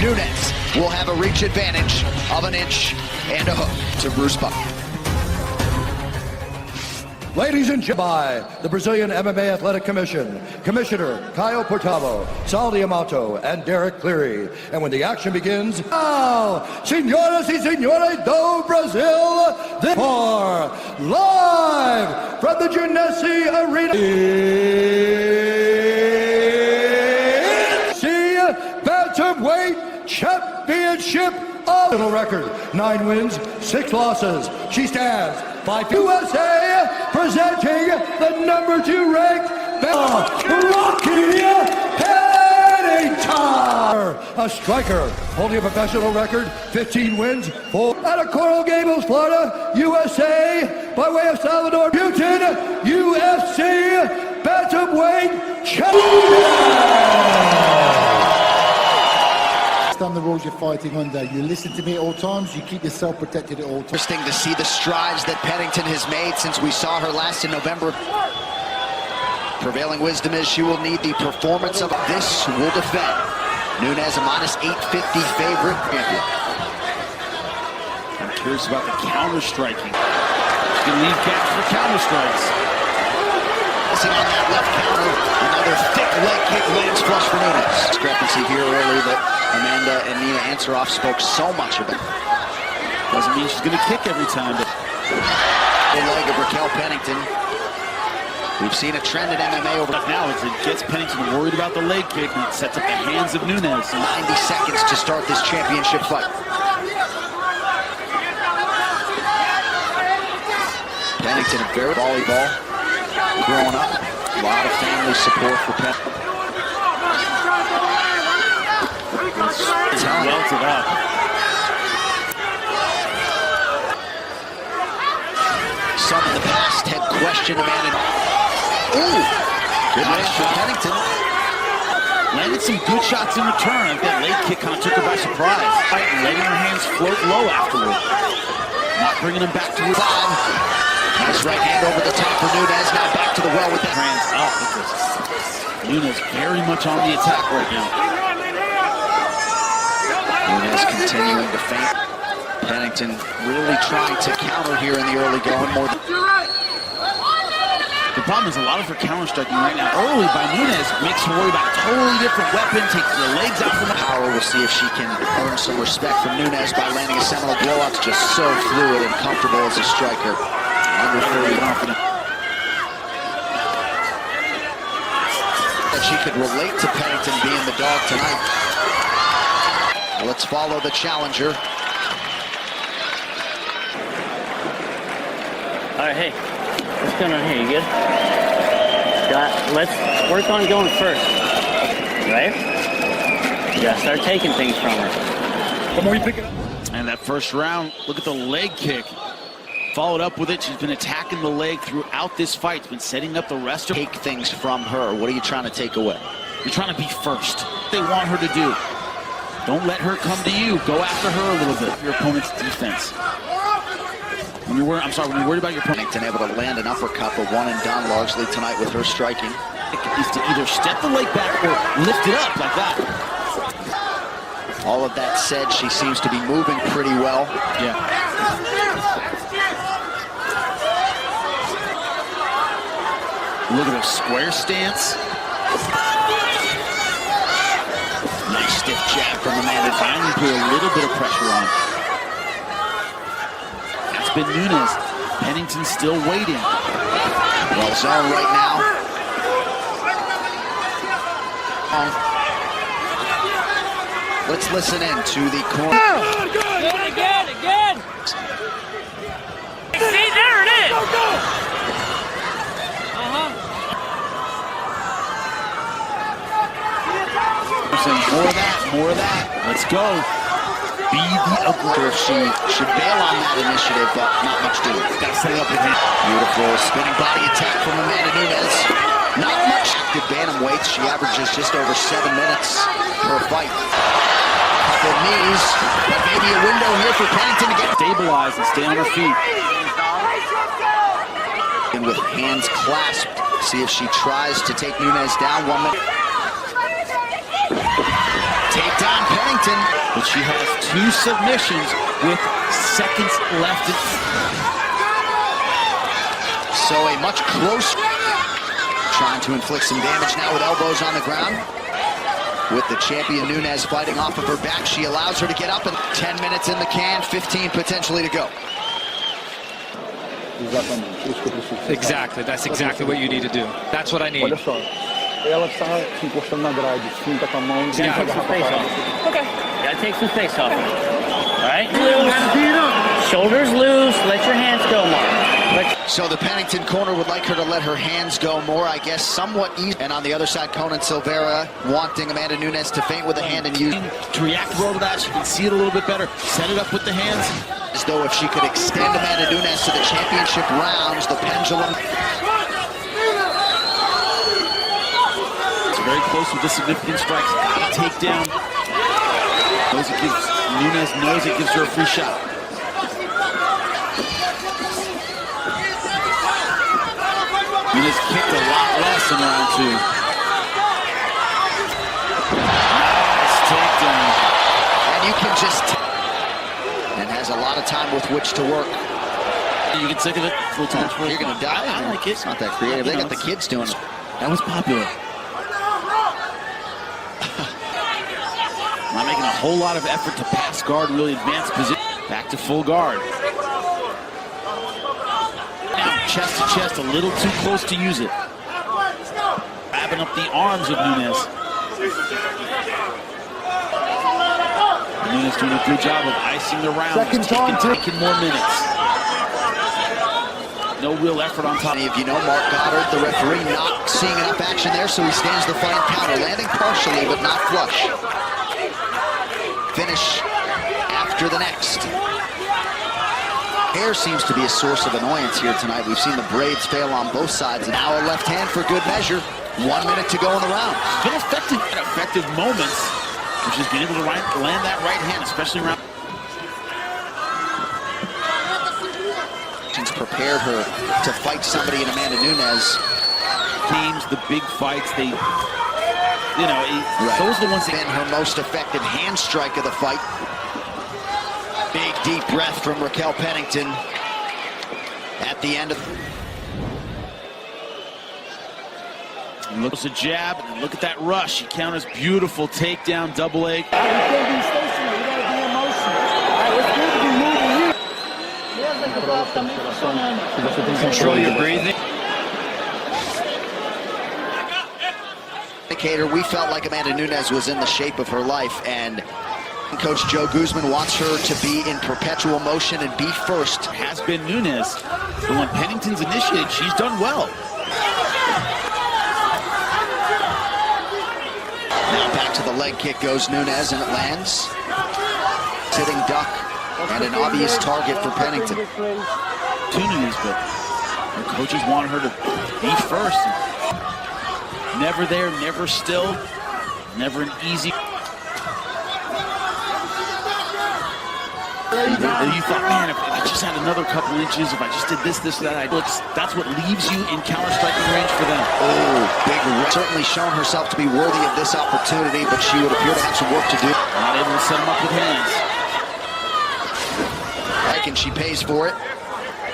Nunes will have a reach advantage of an inch and a hook to Bruce Buck. Ladies and gentlemen, by the Brazilian MMA Athletic Commission, Commissioner Caio Portavo, Sal Diamato, and Derek Cleary. And when the action begins, now, senhoras e senhores do Brasil, for live from the Nunes Arena, Bantamweight Championship of record, 9 wins, 6 losses. She stands by USA, presenting the number 2 ranked Raquel Pennington, a striker holding a professional record, 15 wins, 4 out of Coral Gables, Florida, USA, by way of Salvador Butin, UFC Bantamweight Champion. On the road you're fighting under. You listen to me at all times, you keep yourself protected at all times. Interesting to see the strides that Pennington has made since we saw her last in November. Prevailing wisdom is she will need the performance of this will defend. Nunes a minus 850 favorite. I'm curious about the counter striking. She's going to leave gaps for counter strikes. Missing on that left counter, another thick leg kick lands flush for Nunes. Discrepancy here early that Amanda and Nina Ansaroff spoke so much about. Doesn't mean she's going to kick every time. But the leg of Raquel Pennington. We've seen a trend in MMA over now as it gets Pennington worried about the leg kick and it sets up the hands of Nunes. 90 seconds to start this championship fight. Pennington, a very volleyball. Growing up, a lot of family support for Pennington. Welted up. Some in the past had questioned Amanda. Ooh, good match for Pennington. Landed some good shots in return. That leg kick kind of took her by surprise. And letting her hands float low afterward. Not bringing them back to her. Nice right hand over the top for Nunes. Now back to the well with the hands up. Nunes very much on the attack right now. Nunes continuing to feint. Pennington really trying to counter here in the early going. The problem is a lot of her counter striking right now early by Nunes makes her worry about a totally different weapon, takes the legs out from the power. We'll see if she can earn some respect from Nunes by landing a seminal blowout. Just so fluid and comfortable as a striker. Under 30 confident. That she could relate to Pennington being the dog tonight. Let's follow the challenger. All right, hey, what's going on here? You good? Let's work on going first, right? You gotta start taking things from her. The more you pick it up. And that first round, look at the leg kick. Followed up with it. She's been attacking the leg throughout this fight. She's been setting up the rest of. Take things from her. What are you trying to take away? You're trying to be first. They want her to do. Don't let her come to you. Go after her a little bit. Your opponent's defense. When you're worried about your opponent. Pennington able to land an uppercut, but one and done largely tonight with her striking. Is to either step the leg back or lift it up like that. All of that said, she seems to be moving pretty well. Yeah. Look at her square stance. Nice stiff jab from Amanda. Finally put a little bit of pressure on. That's been Nunes. Pennington still waiting. Well zoned right now. Let's listen in to the corner. Again. See, there it is. Go. More of that. Let's go. Be the aggressor. She should bail on that initiative, but not much doing. Got to set it up with him. Beautiful spinning body attack from Amanda Nunes. Not much active bantamweights. She averages just over 7 minutes per fight. Couple of knees, but maybe a window here for Pennington to get stabilized and stay on her feet. And with hands clasped, see if she tries to take Nunes down. 1 minute. Take down Pennington. Pennington. But she has 2 submissions with seconds left. So a much closer. Trying to inflict some damage now with elbows on the ground. With the champion Nunes fighting off of her back, she allows her to get up, and 10 minutes in the can, 15 potentially to go. Exactly, that's exactly what you need to do. That's what I need. Ela está se encostando na grade, finta com a mão. Okay. Gotta take some space off. All right? Loose. Shoulders loose. Let your hands go more. So the Pennington corner would like her to let her hands go more, I guess, somewhat easy. And on the other side, Conan Silveira wanting Amanda Nunes to feint with a hand and use to react well to that. She can see it a little bit better. Set it up with the hands. As though if she could extend Amanda Nunes to the championship rounds, the pendulum. It's very close with the significant strikes. Got a takedown. Nunes knows it gives her a free shot. Nunes kicked a lot less in round 2. Nice takedown. And you can just... and has a lot of time with which to work. You get sick of it? You're going to die. I like it. It's not that creative. They got the kids doing it. That was popular. Not making a whole lot of effort to pass guard, really advance position. Back to full guard. Now, chest to chest, a little too close to use it. Grabbing up the arms of Nunes. Nunes doing a good job of icing the round. Taking more minutes. No real effort on top. If you know Mark Goddard, the referee, not seeing enough action there, so he stands the fight counter, landing partially but not flush. Finish after the next. Hair seems to be a source of annoyance here tonight. We've seen the braids fail on both sides. Now a left hand for good measure. 1 minute to go in the round. Been effective at effective moments, which has been able to land that right hand, especially around. She's prepared her to fight somebody in Amanda Nunes. Games, the big fights, they, you know, those are the ones that been her most effective hand strike of the fight. Big deep breath from Raquel Pennington at the end of. Look at the jab, and look at that rush. She counters beautiful takedown, double leg. We can't be stationary. We gotta be emotional. All right, it's good to be moving. Control your breathing. We felt like Amanda Nunes was in the shape of her life, and Coach Joe Guzman wants her to be in perpetual motion and be first. Has been Nunes, but when Pennington's initiated, she's done well. Now back to the leg kick goes Nunes, and it lands. Sitting duck, and an obvious target for Pennington. To Nunes, but her coaches want her to be first. Never there, never still, never an easy. You thought, man, if I just had another couple inches, if I just did this, that, that's what leaves you in counter-striking range for them. Oh, big right. Certainly shown herself to be worthy of this opportunity, but she would appear to have some work to do. Not able to set them up with hands. And she pays for it.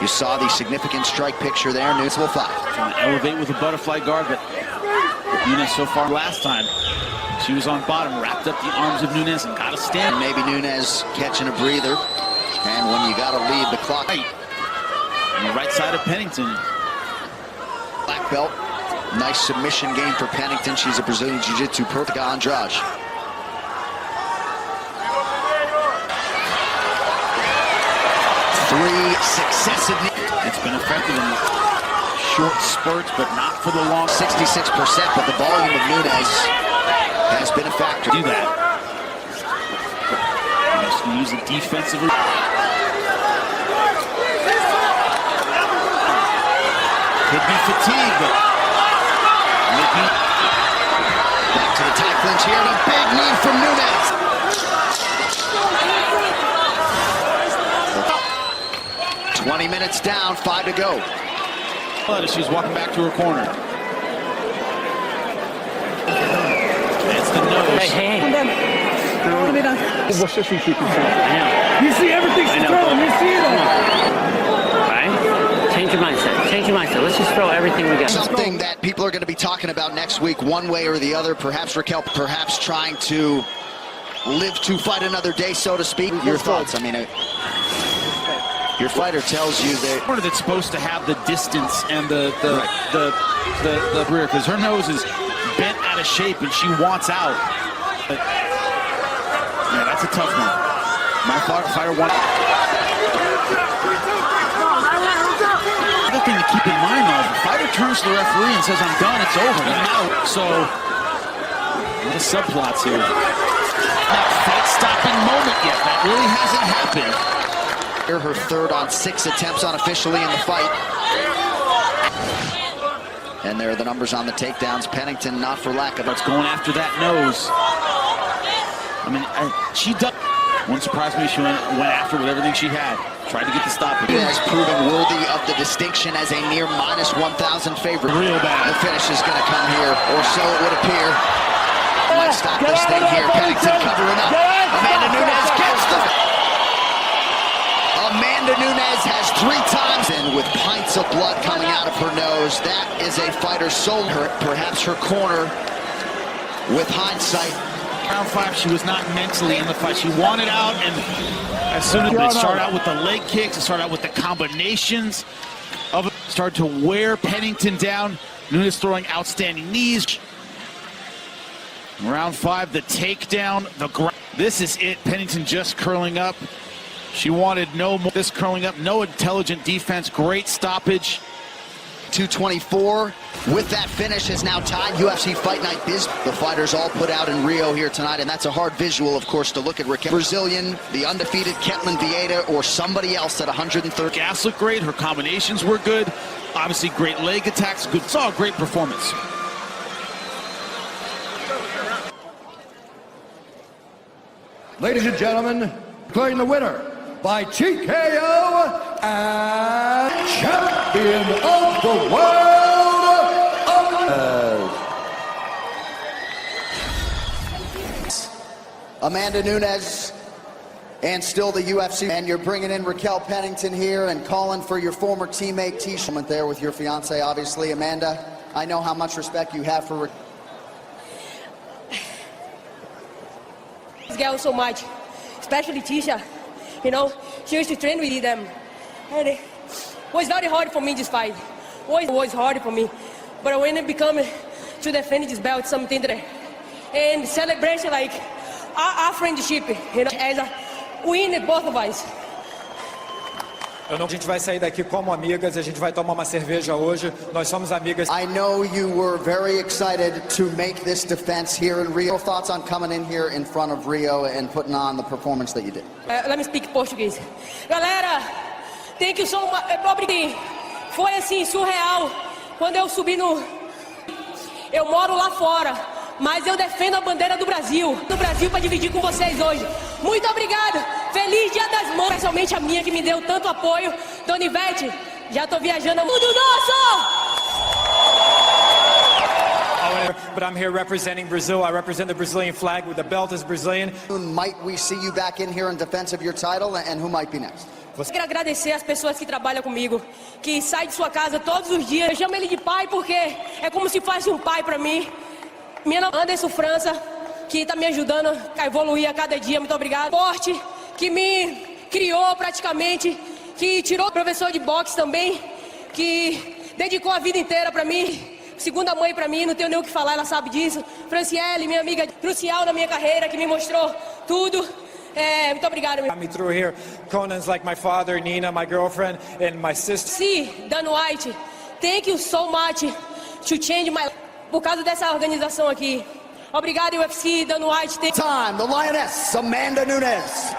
You saw the significant strike picture there. Nunes will fight. Trying to elevate with a butterfly guard, but Nunes so far last time, she was on bottom, wrapped up the arms of Nunes and got to stand. Maybe Nunes catching a breather. And when you got to lead the clock. On the right side of Pennington. Black belt. Nice submission game for Pennington. She's a Brazilian Jiu-Jitsu perfect Andrade. 3 successive. It's been effective in short spurts, but not for the long. 66%, but the volume of Nunes has been a factor. Do that. Just use it defensively. Could be fatigue, but back to the tie clinch here, and a big knee from Nunes. Minutes down, 5 to go. She's walking back to her corner. It's the nose. Hey. Você sentiu que you see everything she's throwing, you see it all. Right? Change your mindset. Change your mindset. Let's just throw everything we got. Something that people are going to be talking about next week, one way or the other. Perhaps Raquel, perhaps trying to live to fight another day, so to speak. Your thoughts? I mean, your fighter tells you that Corner that's supposed to have the distance and the rear, because her nose is bent out of shape and she wants out. But, yeah, that's a tough one. My fighter wants. Another thing to keep in mind, though, if the fighter turns to the referee and says, "I'm done," it's over. I'm out. So, what a subplots here. That fight-stopping moment yet. That really hasn't happened. her third on 6 attempts unofficially in the fight. And there are the numbers on the takedowns. Pennington, not for lack of... That's going after that nose. I mean, she does... Wouldn't surprise me if she went after with everything she had. Tried to get the stop. Has proven worthy of the distinction as a near -1,000 favorite. Real bad. The finish is going to come here, or so it would appear. Let's stop this thing here. Pennington covering up. Amanda Nunes gets the... Amanda Nunes has 3 times, and with pints of blood coming out of her nose, that is a fighter's soul. Perhaps her corner, with hindsight. Round 5, she was not mentally in the fight. She wanted out, and as soon as they start out with the leg kicks, they start out with the combinations of it, start to wear Pennington down. Nunes throwing outstanding knees. Round 5, the takedown, the ground. This is it. Pennington just curling up. She wanted no more. This curling up, no intelligent defense. Great stoppage. 224 with that finish is now tied. UFC Fight Night Biz. The fighters all put out in Rio here tonight, and that's a hard visual, of course, to look at Raquel. Brazilian, the undefeated Ketlin Vieira, or somebody else at 130. Gas looked great. Her combinations were good. Obviously, great leg attacks. Good. Saw a great performance. Ladies and gentlemen, declaring the winner by TKO and champion of the world, Amanda Nunes, and still the UFC. And you're bringing in Raquel Pennington here and calling for your former teammate T-shirt there with your fiance, obviously. Amanda, I know how much respect you have for Raquel. This girl so much, especially Tisha. You know, she used to train with them. And it was very hard for me this fight. It was hard for me. But when it became to defend this belt, something that and celebration like our friendship, you know, as a win both of us. A gente vai sair daqui como amigas, a gente vai tomar uma cerveja hoje. Nós somos amigas. I know you were very excited to make this defense here in Rio. Thoughts on coming in here in front of Rio and putting on the performance that you did? Let me speak Portuguese. Galera, thank you so much. Foi assim, surreal. Quando eu subi no... Eu moro lá fora, mas eu defendo a bandeira do Brasil. Do Brasil para dividir com vocês hoje. Muito obrigado. Feliz Dia das Mães, especialmente a minha que me deu tanto apoio. Dona Ivete, já tô viajando ao mundo nosso! But I'm here representing Brazil. I represent the Brazilian flag with the belt is Brazilian. Might we see you back in here in defense of your title, and who might be next? Eu quero agradecer as pessoas que trabalham comigo, que saem de sua casa todos os dias. Eu chamo ele de pai porque é como se fosse um pai para mim. Minha namorada Anderson França, que está me ajudando a evoluir a cada dia. Muito obrigado. Esporte, que me criou praticamente, que tirou o professor de boxe também, que dedicou a vida inteira para mim. Segunda mãe para mim, não tenho nem o que falar, ela sabe disso. Franciele, minha amiga crucial na minha carreira, que me mostrou tudo. Muito obrigado. Me through here. Conan's like my father, Nina, my girlfriend, and my sister. See, Dan White, thank you so much to change my life. Por causa dessa organização aqui. Obrigado, UFC, Dan White. Time, the Lioness, Amanda Nunes.